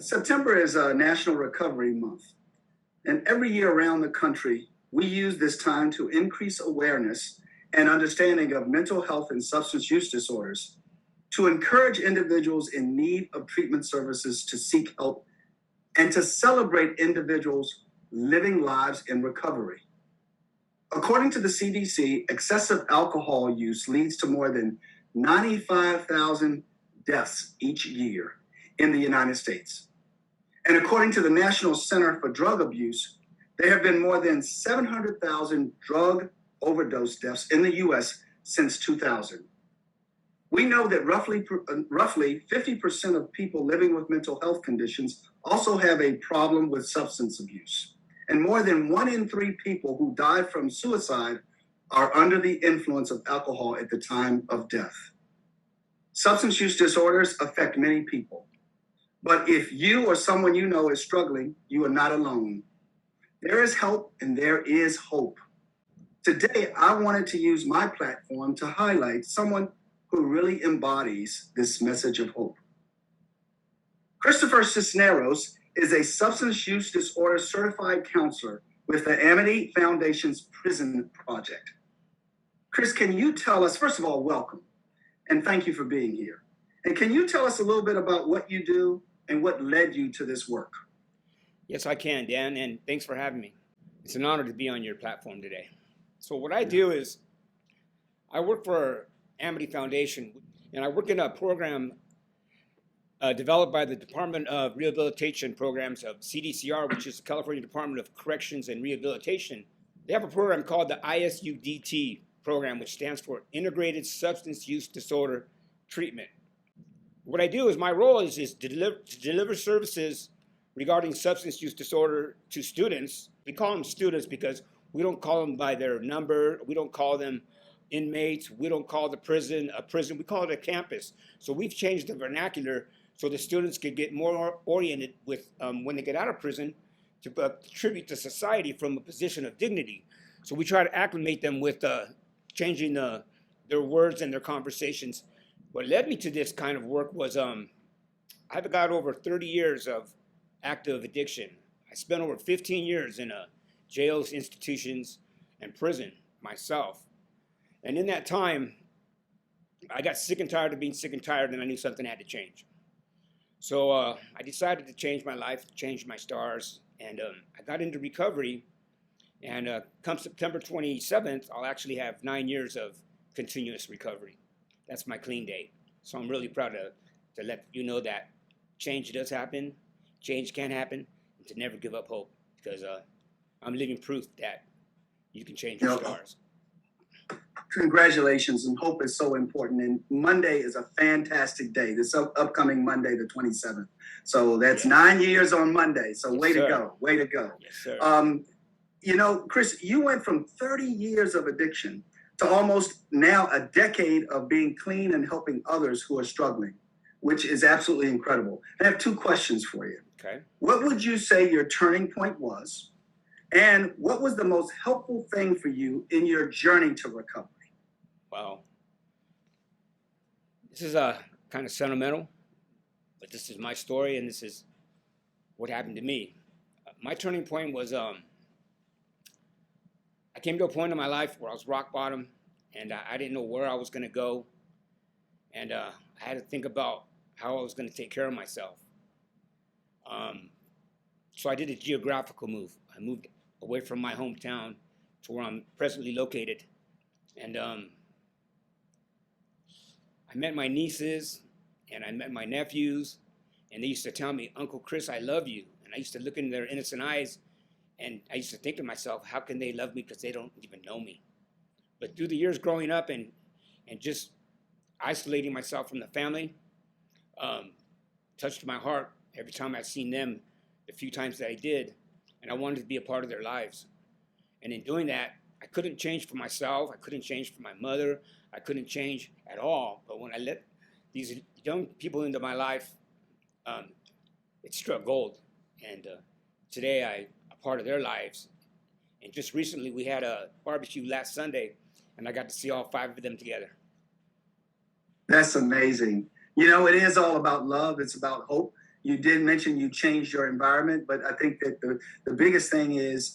September is National Recovery Month, and every year around the country, we use this time to increase awareness and understanding of mental health and substance use disorders, to encourage individuals in need of treatment services to seek help, and to celebrate individuals living lives in recovery. According to the CDC, excessive alcohol use leads to more than 95,000 deaths each year in the United States. And according to the National Center for Drug Abuse, there have been more than 700,000 drug overdose deaths in the US since 2000. We know that roughly 50% of people living with mental health conditions also have a problem with substance abuse. And more than 1 in 3 people who die from suicide are under the influence of alcohol at the time of death. Substance use disorders affect many people. But if you or someone you know is struggling, you are not alone. There is help and there is hope. Today, I wanted to use my platform to highlight someone who really embodies this message of hope. Christopher Cisneros is a substance use disorder certified counselor with the NAMI Foundation's Prison Project. Chris, can you tell us, first of all, welcome, and thank you for being here. And can you tell us a little bit about what you do and what led you to this work? Yes, I can, Dan, and thanks for having me. It's an honor to be on your platform today. So what I do is I work for Amity Foundation, and I work in a program developed by the Department of Rehabilitation Programs of CDCR, which is the California Department of Corrections and Rehabilitation. They have a program called the ISUDT program, which stands for Integrated Substance Use Disorder Treatment. What I do is my role is to deliver services regarding substance use disorder to students. We call them students because we don't call them by their number. We don't call them inmates. We don't call the prison a prison. We call it a campus. So we've changed the vernacular so the students could get more oriented with when they get out of prison to contribute to society from a position of dignity. So we try to acclimate them with changing their words and their conversations. What led me to this kind of work was I've got over 30 years of active addiction. I spent over 15 years in jails, institutions, and prison myself. And in that time, I got sick and tired of being sick and tired, and I knew something had to change. So I decided to change my life, change my stars, and I got into recovery. And come September 27th, I'll actually have 9 years of continuous recovery. That's my clean date. So I'm really proud to let you know that change does happen, change can happen, and to never give up hope, because I'm living proof that you can change your stars. Congratulations, and hope is so important. And Monday is a fantastic day. This upcoming Monday, the 27th. So that's 9 years on Monday. So Yes, way sir. to go, way to go. Yes, sir. You know, Chris, you went from 30 years of addiction to almost now a decade of being clean and helping others who are struggling, which is absolutely incredible. I have 2 questions for you. Okay. What would you say your turning point was? And what was the most helpful thing for you in your journey to recovery? Wow. This is kind of sentimental, but this is my story, and this is what happened to me. My turning point was I came to a point in my life where I was rock bottom, and I didn't know where I was going to go, and I had to think about how I was going to take care of myself. So I did a geographical move. I moved away from my hometown to where I'm presently located, and I met my nieces, and I met my nephews, and they used to tell me, "Uncle Chris, I love you." And I used to look in their innocent eyes, and I used to think to myself, how can they love me because they don't even know me? But through the years growing up and just isolating myself from the family, touched my heart every time I've seen them, the few times that I did, and I wanted to be a part of their lives. And in doing that, I couldn't change for myself, I couldn't change for my mother, I couldn't change at all. But when I let these young people into my life, it struck gold. And today I'm a part of their lives. And just recently we had a barbecue last Sunday, and I got to see all 5 of them together. That's amazing. You know, it is all about love. It's about hope. You did mention you changed your environment, but I think that the biggest thing is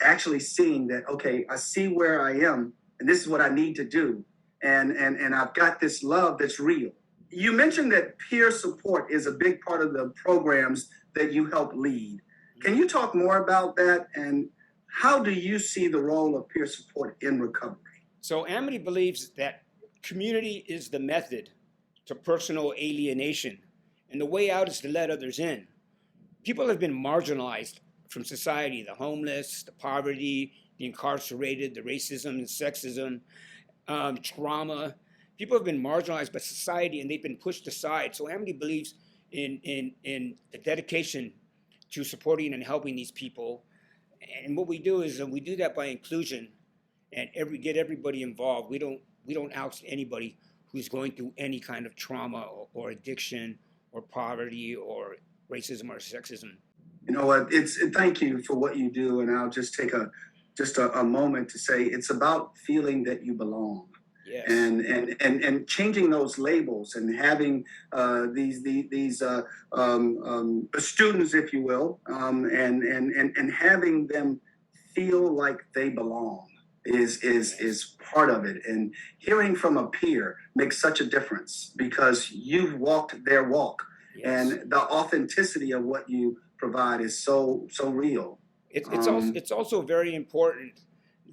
actually seeing that, okay, I see where I am and this is what I need to do. And I've got this love that's real. You mentioned that peer support is a big part of the programs that you help lead. Can you talk more about that, and how do you see the role of peer support in recovery? So Amity believes that community is the method to personal alienation, and the way out is to let others in. People have been marginalized from society, the homeless, the poverty, the incarcerated, the racism and sexism, trauma. People have been marginalized by society and they've been pushed aside. So Amity believes in the dedication to supporting and helping these people. And what we do is we do that by inclusion and get everybody involved. We don't oust anybody who's going through any kind of trauma or addiction or poverty or racism or sexism. You know what? Thank you for what you do, and I'll just take a moment to say it's about feeling that you belong. Yes. And changing those labels and having these students, if you will, and having them feel like they belong is part of it. And hearing from a peer makes such a difference because you've walked their walk. Yes. And the authenticity of what you provide is so real. It's also very important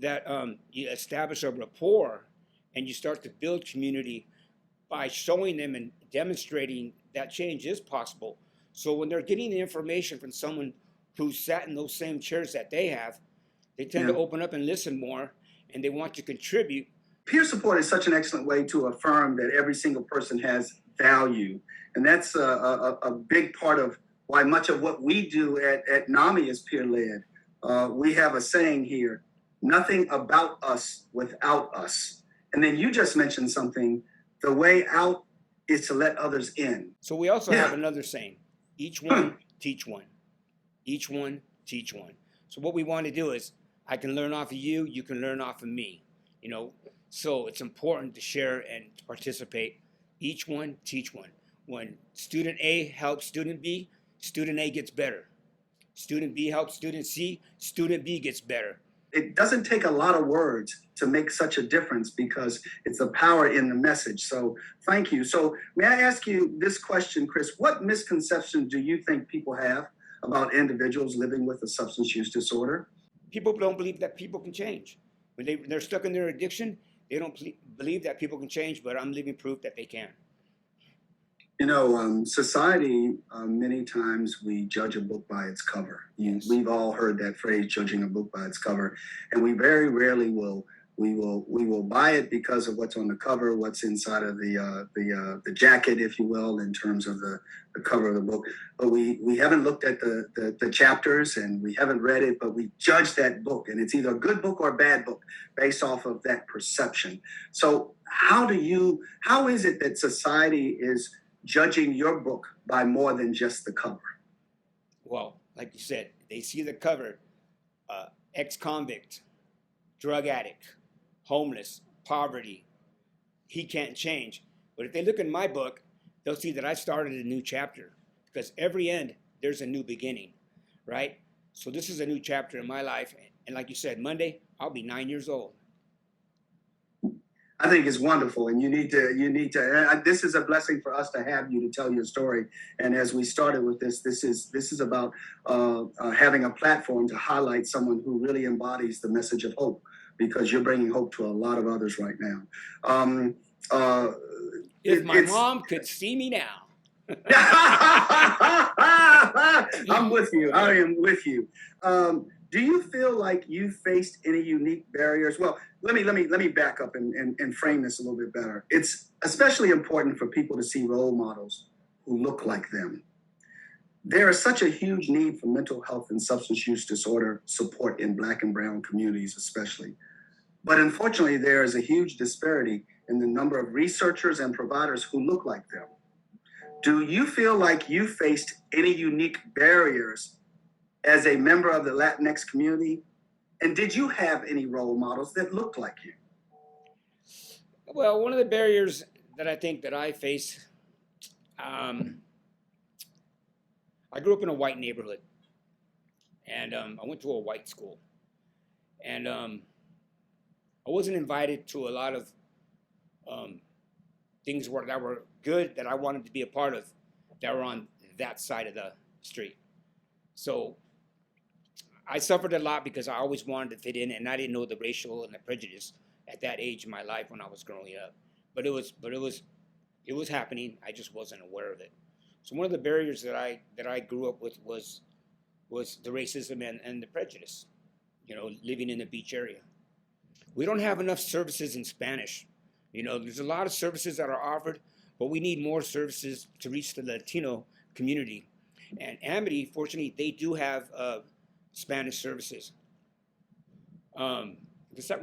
that you establish a rapport and you start to build community by showing them and demonstrating that change is possible. So when they're getting the information from someone who sat in those same chairs that they have, they tend to open up and listen more, and they want to contribute. Peer support is such an excellent way to affirm that every single person has value. And that's a big part of why much of what we do at NAMI is peer-led. We have a saying here, nothing about us without us. And then you just mentioned something, the way out is to let others in. So we also have another saying, each one, teach one. Each one, teach one. So what we want to do is, I can learn off of you, you can learn off of me. You know, so it's important to share and to participate. Each one, teach one. When student A helps student B, student A gets better. Student B helps student C, student B gets better. It doesn't take a lot of words to make such a difference because it's the power in the message. So thank you. So may I ask you this question, Chris? What misconceptions do you think people have about individuals living with a substance use disorder? People don't believe that people can change. When they're stuck in their addiction, they don't believe that people can change, but I'm living proof that they can. You know, society, many times we judge a book by its cover. Yes. We've all heard that phrase, judging a book by its cover, and we very rarely will buy it because of what's on the cover, what's inside of the jacket, if you will, in terms of the cover of the book. But we haven't looked at the chapters and we haven't read it, but we judge that book, and it's either a good book or a bad book based off of that perception. So how is it that society is judging your book by more than just the cover? Well, like you said, they see the cover, ex-convict, drug addict, homeless, poverty, he can't change. But if they look in my book, they'll see that I started a new chapter because every end, there's a new beginning, right? So this is a new chapter in my life. And like you said, Monday, I'll be 9 years old. I think it's wonderful, and you need to. This is a blessing for us to have you to tell your story. And as we started with this is about having a platform to highlight someone who really embodies the message of hope, because you're bringing hope to a lot of others right now. If my mom could see me now. I'm with you. I am with you. Do you feel like you faced any unique barriers? Well, let me back up and frame this a little bit better. It's especially important for people to see role models who look like them. There is such a huge need for mental health and substance use disorder support in Black and brown communities especially. But unfortunately, there is a huge disparity in the number of researchers and providers who look like them. Do you feel like you faced any unique barriers as a member of the Latinx community? And did you have any role models that looked like you? Well, one of the barriers that I think that I face I grew up in a white neighborhood, and I went to a white school, and I wasn't invited to a lot of things that were good that I wanted to be a part of that were on that side of the street. So I suffered a lot because I always wanted to fit in, and I didn't know the racial and the prejudice at that age in my life when I was growing up. But it was happening. I just wasn't aware of it. So one of the barriers that I grew up with was the racism and the prejudice. Living in the beach area, we don't have enough services in Spanish. There's a lot of services that are offered, but we need more services to reach the Latino community. And Amity, fortunately, they do have Spanish services. What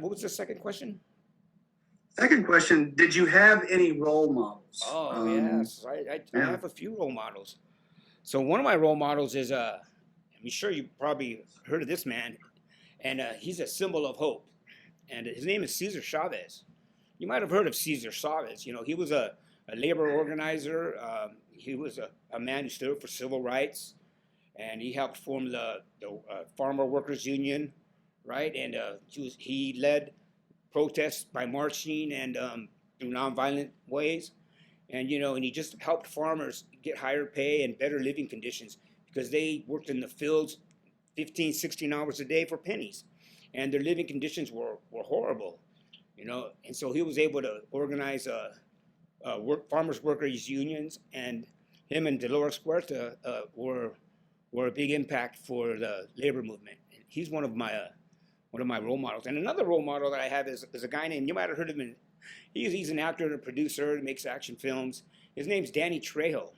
was the second question? Second question, did you have any role models? Oh, yes. I have a few role models. So one of my role models is, I'm sure you probably heard of this man, and he's a symbol of hope. And his name is Cesar Chavez. You might have heard of Cesar Chavez. He was a labor organizer. He was a man who stood up for civil rights, and he helped form the Farmer Workers Union, right? And he led protests by marching and through nonviolent ways, and and he just helped farmers get higher pay and better living conditions because they worked in the fields 15, 16 hours a day for pennies, and their living conditions were horrible. And so he was able to organize farmers workers unions, and him and Dolores Huerta were a big impact for the labor movement. And he's one of my role models. And another role model that I have is a guy named, you might have heard of him. He's an actor and a producer, makes action films. His name's Danny Trejo.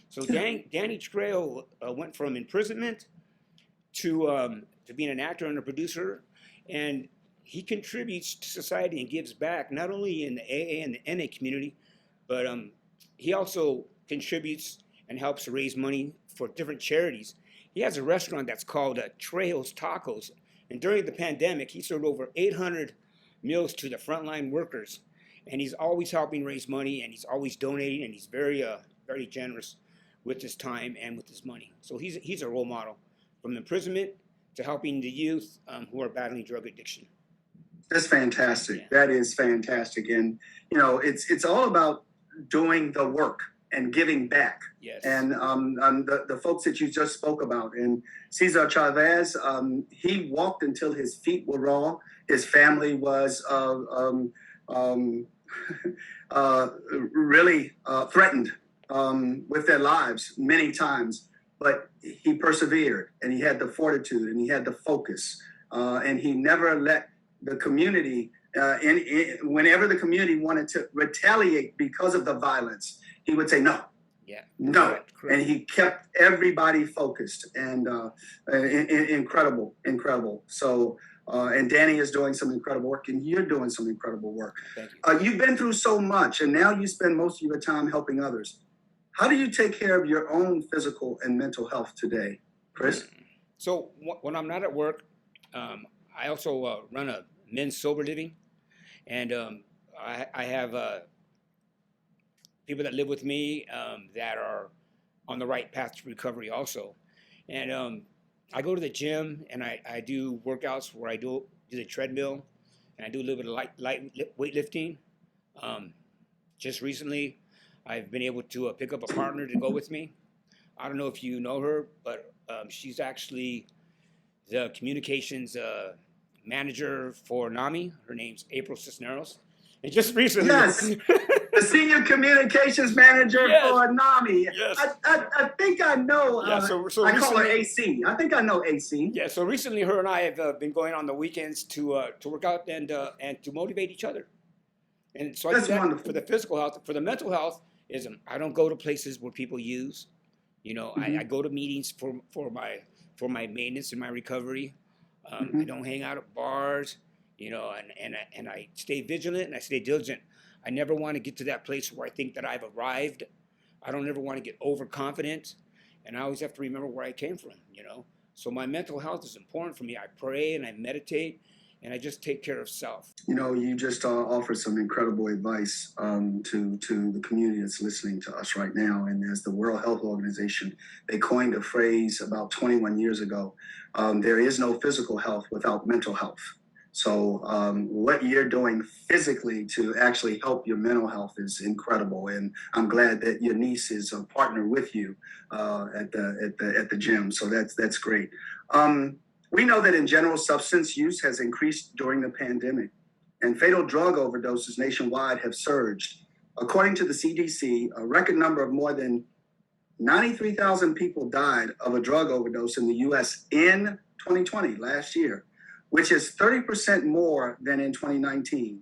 So Danny Trejo went from imprisonment to being an actor and a producer, and he contributes to society and gives back, not only in the AA and the NA community, but he also contributes and helps raise money for different charities. He has a restaurant that's called Trejo's Tacos, and during the pandemic, he served over 800 meals to the frontline workers, and he's always helping raise money, and he's always donating, and he's very generous with his time and with his money. So he's a role model, from imprisonment to helping the youth who are battling drug addiction. That's fantastic. Yeah. That is fantastic. And, it's all about doing the work and giving back. Yes. And the folks that you just spoke about, and Cesar Chavez, he walked until his feet were raw. His family was really threatened with their lives many times, but he persevered, and he had the fortitude, and he had the focus, and he never let the community, whenever the community wanted to retaliate because of the violence, he would say no. Yeah. No. Correct. And he kept everybody focused, and incredible. So, and Danny is doing some incredible work, and you're doing some incredible work. Thank you. You've been through so much, and now you spend most of your time helping others. How do you take care of your own physical and mental health today, Chris? So when I'm not at work, I also run a men's sober living, and I have people that live with me that are on the right path to recovery also. And I go to the gym, and I do workouts where I do the treadmill, and I do a little bit of light weightlifting. Just recently, I've been able to pick up a partner to go with me. I don't know if you know her, but she's actually the communications manager for NAMI. Her name's April Cisneros. And just recently... Yes, the senior communications manager for NAMI. Yes. I think I know. Yeah, so I call her recently- AC. I think I know AC. Yeah, so recently her and I have been going on the weekends to work out and to motivate each other. And so I That's do that wonderful. for the physical health. For the mental health, is I don't go to places where people use. I go to meetings for my maintenance and my recovery. I don't hang out at bars, and I stay vigilant and I stay diligent. I never want to get to that place where I think that I've arrived. I don't ever want to get overconfident, and I always have to remember where I came from. So my mental health is important for me. I pray and I meditate, and I just take care of self. You know, you just offered some incredible advice to the community that's listening to us right now. And as the World Health Organization, they coined a phrase about 21 years ago. There is no physical health without mental health. So what you're doing physically to actually help your mental health is incredible, and I'm glad that your niece is a partner with you at the gym. So that's great. We know that in general, substance use has increased during the pandemic, and fatal drug overdoses nationwide have surged. According to the CDC, a record number of more than 93,000 people died of a drug overdose in the U.S. in 2020, last year, which is 30% more than in 2019.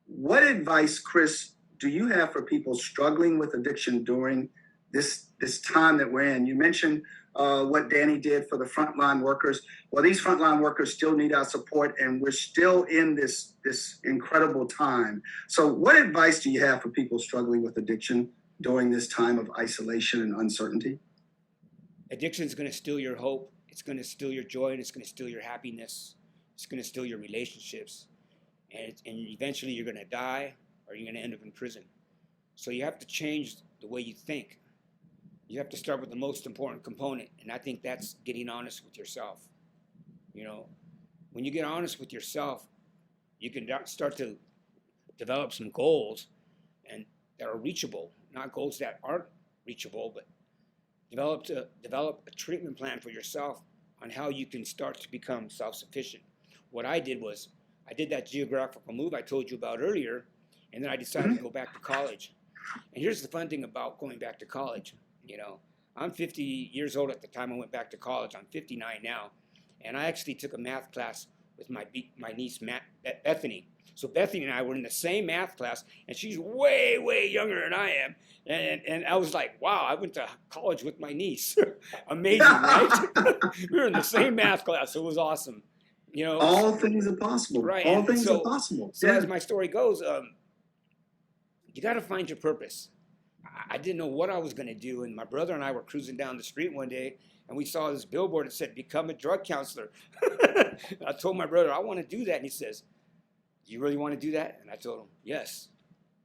What advice, Chris, do you have for people struggling with addiction during this time that we're in? You mentioned what Danny did for the frontline workers. Well, these frontline workers still need our support, and we're still in this incredible time. So what advice do you have for people struggling with addiction during this time of isolation and uncertainty? Addiction is going to steal your hope. It's going to steal your joy, and it's going to steal your happiness. It's going to steal your relationships. And eventually you're going to die, or you're going to end up in prison. So you have to change the way you think. You have to start with the most important component, and I think that's getting honest with yourself. You know, when you get honest with yourself, you can start to develop some goals and that are reachable, not goals that aren't reachable, but develop a treatment plan for yourself on how you can start to become self-sufficient. What I did was, I did that geographical move I told you about earlier, and then I decided to go back to college. And here's the fun thing about going back to college. You know, I'm 50 years old at the time I went back to college. I'm 59 now. And I actually took a math class with my niece, Bethany. So Bethany and I were in the same math class, and she's way, way younger than I am. And I was like, wow, I went to college with my niece. Amazing, right? We were in the same math class. It was awesome. You know, all things are possible. Right. All things are possible. So as my story goes, you got to find your purpose. I didn't know what I was going to do, and my brother and I were cruising down the street one day, and we saw this billboard that said, "Become a drug counselor." I told my brother, "I want to do that," and he says, "Do you really want to do that?" And I told him, "Yes."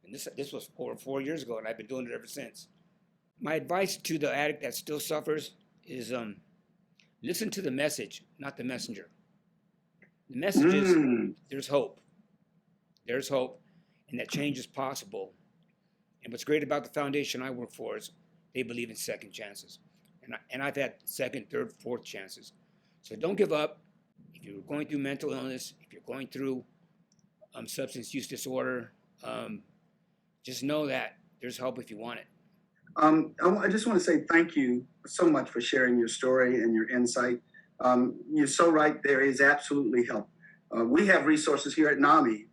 And this was over 4 years ago, and I've been doing it ever since. My advice to the addict that still suffers is listen to the message, not the messenger. The message is there's hope. There's hope, and that change is possible. And what's great about the foundation I work for is they believe in second chances. And I've had second, third, fourth chances. So don't give up. If you're going through mental illness, if you're going through substance use disorder, just know that there's help if you want it. I just want to say thank you so much for sharing your story and your insight. You're so right. There is absolutely help. We have resources here at NAMI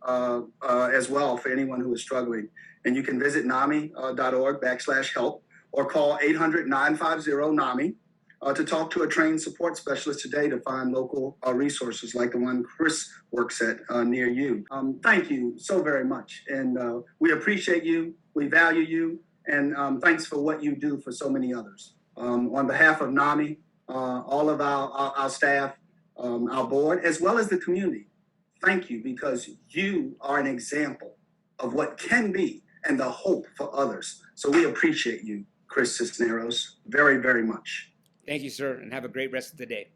as well for anyone who is struggling. And you can visit NAMI.org/help or call 800-950-NAMI to talk to a trained support specialist today to find local resources like the one Chris works at near you. Thank you so very much. And we appreciate you. We value you. And thanks for what you do for so many others. On behalf of NAMI, all of our staff, our board, as well as the community, thank you, because you are an example of what can be and the hope for others. So we appreciate you, Chris Cisneros, very, very much. Thank you, sir, and have a great rest of the day.